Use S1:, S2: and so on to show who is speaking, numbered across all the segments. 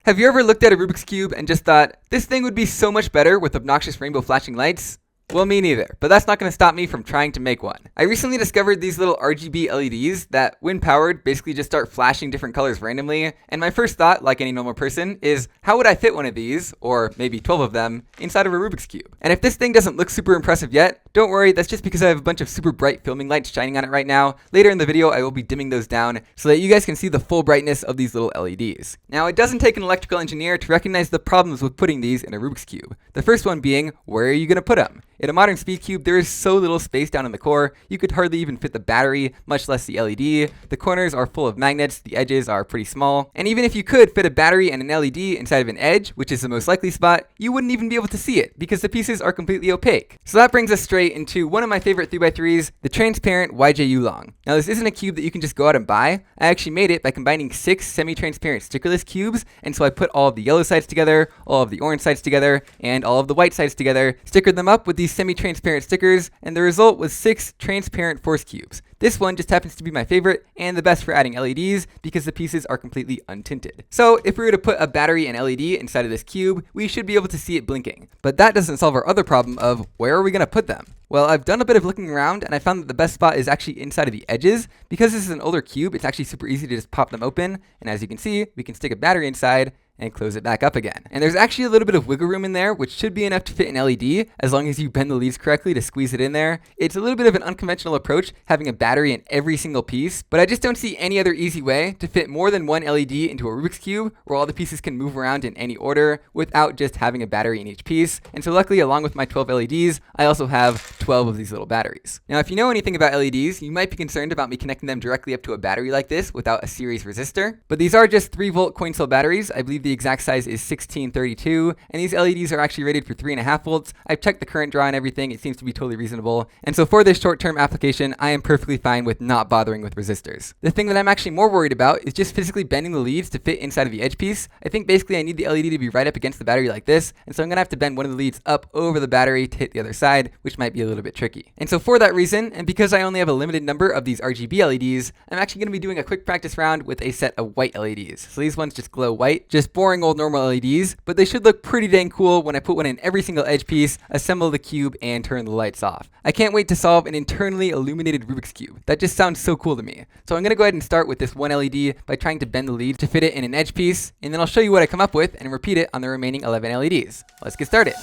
S1: Have you ever looked at a Rubik's Cube and just thought, this thing would be so much better with obnoxious rainbow flashing lights? Well, me neither, but that's not going to stop me from trying to make one. I recently discovered these little RGB LEDs that, when powered, basically just start flashing different colors randomly, and my first thought, like any normal person, is how would I fit one of these, or maybe 12 of them, inside of a Rubik's Cube? And if this thing doesn't look super impressive yet, don't worry, that's just because I have a bunch of super bright filming lights shining on it right now. Later in the video, I will be dimming those down so that you guys can see the full brightness of these little LEDs. Now, it doesn't take an electrical engineer to recognize the problems with putting these in a Rubik's Cube. The first one being, where are you going to put them? In a modern speed cube, there is so little space down in the core, you could hardly even fit the battery, much less the LED. The corners are full of magnets, the edges are pretty small, and even if you could fit a battery and an LED inside of an edge, which is the most likely spot, you wouldn't even be able to see it because the pieces are completely opaque. So that brings us straight into one of my favorite 3x3s, the transparent YJ Long. Now this isn't a cube that you can just go out and buy. I actually made it by combining 6 semi-transparent stickerless cubes, and so I put all of the yellow sides together, all of the orange sides together, and all of the white sides together, stickered them up with these semi-transparent stickers, and the result was 6 transparent force cubes. This one just happens to be my favorite and the best for adding LEDs because the pieces are completely untinted. So if we were to put a battery and LED inside of this cube, we should be able to see it blinking. But that doesn't solve our other problem of where are we going to put them? Well, I've done a bit of looking around and I found that the best spot is actually inside of the edges. Because this is an older cube, it's actually super easy to just pop them open, and as you can see, we can stick a battery inside and close it back up again. And there's actually a little bit of wiggle room in there, which should be enough to fit an LED as long as you bend the leads correctly to squeeze it in there. It's a little bit of an unconventional approach, having a battery in every single piece, but I just don't see any other easy way to fit more than one LED into a Rubik's Cube where all the pieces can move around in any order without just having a battery in each piece. And so luckily, along with my 12 LEDs, I also have 12 of these little batteries. Now, if you know anything about LEDs, you might be concerned about me connecting them directly up to a battery like this without a series resistor, but these are just 3-volt coin cell batteries. I believe the exact size is 1632, and these LEDs are actually rated for 3.5 volts. I've checked the current draw and everything. It seems to be totally reasonable. And so for this short-term application, I am perfectly fine with not bothering with resistors. The thing that I'm actually more worried about is just physically bending the leads to fit inside of the edge piece. I think basically I need the LED to be right up against the battery like this, and so I'm gonna have to bend one of the leads up over the battery to hit the other side, which might be a little bit tricky. And so for that reason, and because I only have a limited number of these RGB LEDs, I'm actually gonna be doing a quick practice round with a set of white LEDs. So these ones just glow white, just boring old normal LEDs, but they should look pretty dang cool when I put one in every single edge piece, assemble the cube, and turn the lights off. I can't wait to solve an internally illuminated Rubik's Cube. That just sounds so cool to me. So I'm gonna go ahead and start with this one LED by trying to bend the lead to fit it in an edge piece, and then I'll show you what I come up with and repeat it on the remaining 11 LEDs. Let's get started.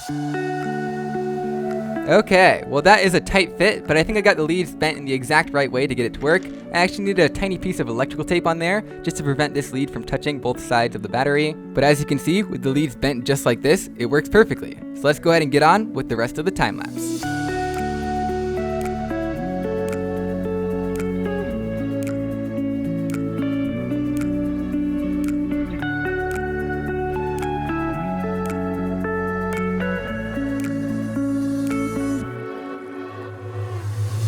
S1: Okay, well that is a tight fit, but I think I got the leads bent in the exact right way to get it to work. I actually needed a tiny piece of electrical tape on there just to prevent this lead from touching both sides of the battery. But as you can see, with the leads bent just like this, it works perfectly. So let's go ahead and get on with the rest of the time lapse.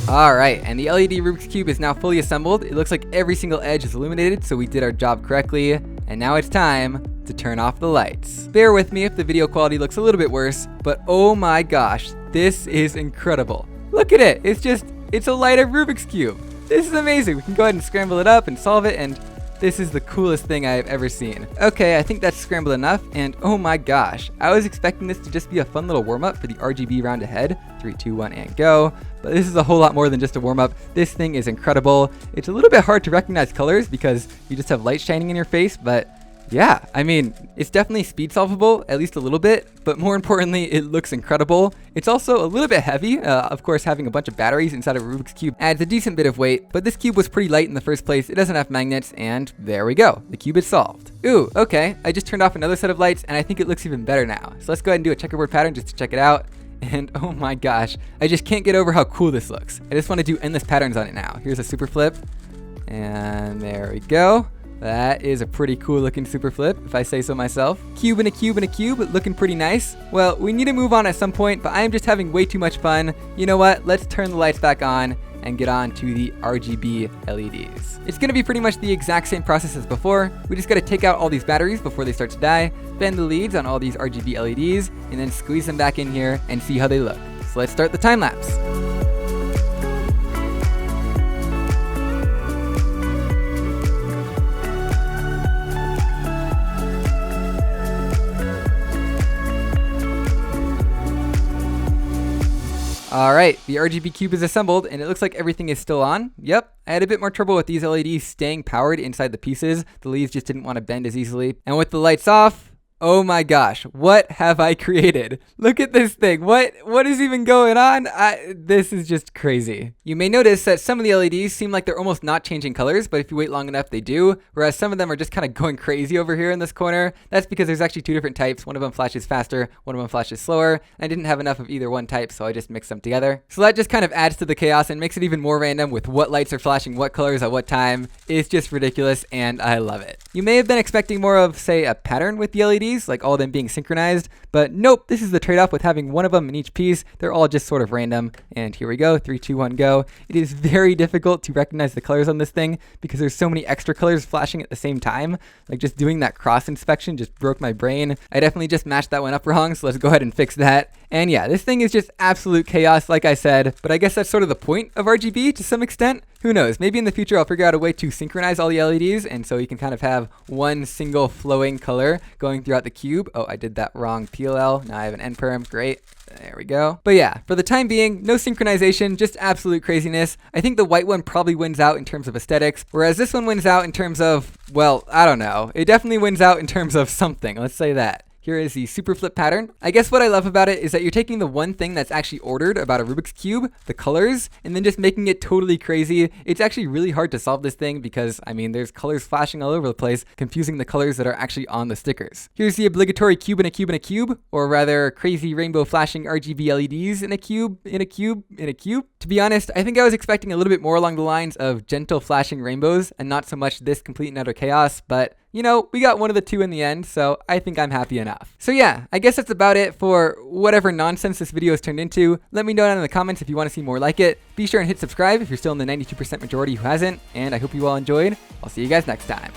S1: Alright, and the LED Rubik's Cube is now fully assembled. It looks like every single edge is illuminated, so we did our job correctly. And now it's time to turn off the lights. Bear with me if the video quality looks a little bit worse, but oh my gosh, this is incredible. Look at it, it's a light up Rubik's Cube. This is amazing. We can go ahead and scramble it up and solve it, and this is the coolest thing I have ever seen. Okay, I think that's scrambled enough, and oh my gosh, I was expecting this to just be a fun little warm-up for the RGB round ahead. 3, 2, 1, and go. But this is a whole lot more than just a warm-up. This thing is incredible. It's a little bit hard to recognize colors because you just have light shining in your face, but yeah, I mean, it's definitely speed solvable, at least a little bit, but more importantly, it looks incredible. It's also a little bit heavy. Of course, having a bunch of batteries inside of a Rubik's Cube adds a decent bit of weight, but this cube was pretty light in the first place. It doesn't have magnets, and there we go. The cube is solved. Ooh, okay. I just turned off another set of lights, and I think it looks even better now. So let's go ahead and do a checkerboard pattern just to check it out. And oh my gosh, I just can't get over how cool this looks. I just want to do endless patterns on it now. Here's a super flip, and there we go. That is a pretty cool looking super flip, if I say so myself. Cube and a cube and a cube, looking pretty nice. Well, we need to move on at some point, but I am just having way too much fun. You know what? Let's turn the lights back on and get on to the RGB LEDs. It's gonna be pretty much the exact same process as before. We just gotta take out all these batteries before they start to die, bend the leads on all these RGB LEDs, and then squeeze them back in here and see how they look. So let's start the time lapse. Alright, the RGB cube is assembled and it looks like everything is still on. Yep, I had a bit more trouble with these LEDs staying powered inside the pieces. The leaves just didn't want to bend as easily. And with the lights off, oh my gosh, what have I created? Look at this thing. What is even going on? This is just crazy. You may notice that some of the LEDs seem like they're almost not changing colors, but if you wait long enough, they do. Whereas some of them are just kind of going crazy over here in this corner. That's because there's actually two different types. One of them flashes faster, one of them flashes slower. I didn't have enough of either one type, so I just mixed them together. So that just kind of adds to the chaos and makes it even more random with what lights are flashing what colors at what time. It's just ridiculous, and I love it. You may have been expecting more of, say, a pattern with the LEDs, like all of them being synchronized, but nope, this is the trade-off with having one of them in each piece. They're all just sort of random, and here we go, 3, 2, 1, go. It is very difficult to recognize the colors on this thing because there's so many extra colors flashing at the same time. Like just doing that cross inspection just broke my brain. I definitely just matched that one up wrong, so let's go ahead and fix that. And yeah, this thing is just absolute chaos, like I said, but I guess that's sort of the point of RGB to some extent. Who knows, maybe in the future I'll figure out a way to synchronize all the LEDs, and so you can kind of have one single flowing color going throughout the cube. Oh, I did that wrong, PLL, now I have an nperm, great. There we go. But yeah, for the time being, no synchronization, just absolute craziness. I think the white one probably wins out in terms of aesthetics, whereas this one wins out in terms of, well, I don't know. It definitely wins out in terms of something, let's say that. Here is the super flip pattern. I guess what I love about it is that you're taking the one thing that's actually ordered about a Rubik's Cube, the colors, and then just making it totally crazy. It's actually really hard to solve this thing because, I mean, there's colors flashing all over the place, confusing the colors that are actually on the stickers. Here's the obligatory cube in a cube in a cube, or rather crazy rainbow flashing RGB LEDs in a cube, in a cube, in a cube. To be honest, I think I was expecting a little bit more along the lines of gentle flashing rainbows and not so much this complete and utter chaos, but you know, we got one of the two in the end, so I think I'm happy enough. So yeah, I guess that's about it for whatever nonsense this video has turned into. Let me know down in the comments if you want to see more like it. Be sure and hit subscribe if you're still in the 92% majority who hasn't, and I hope you all enjoyed. I'll see you guys next time.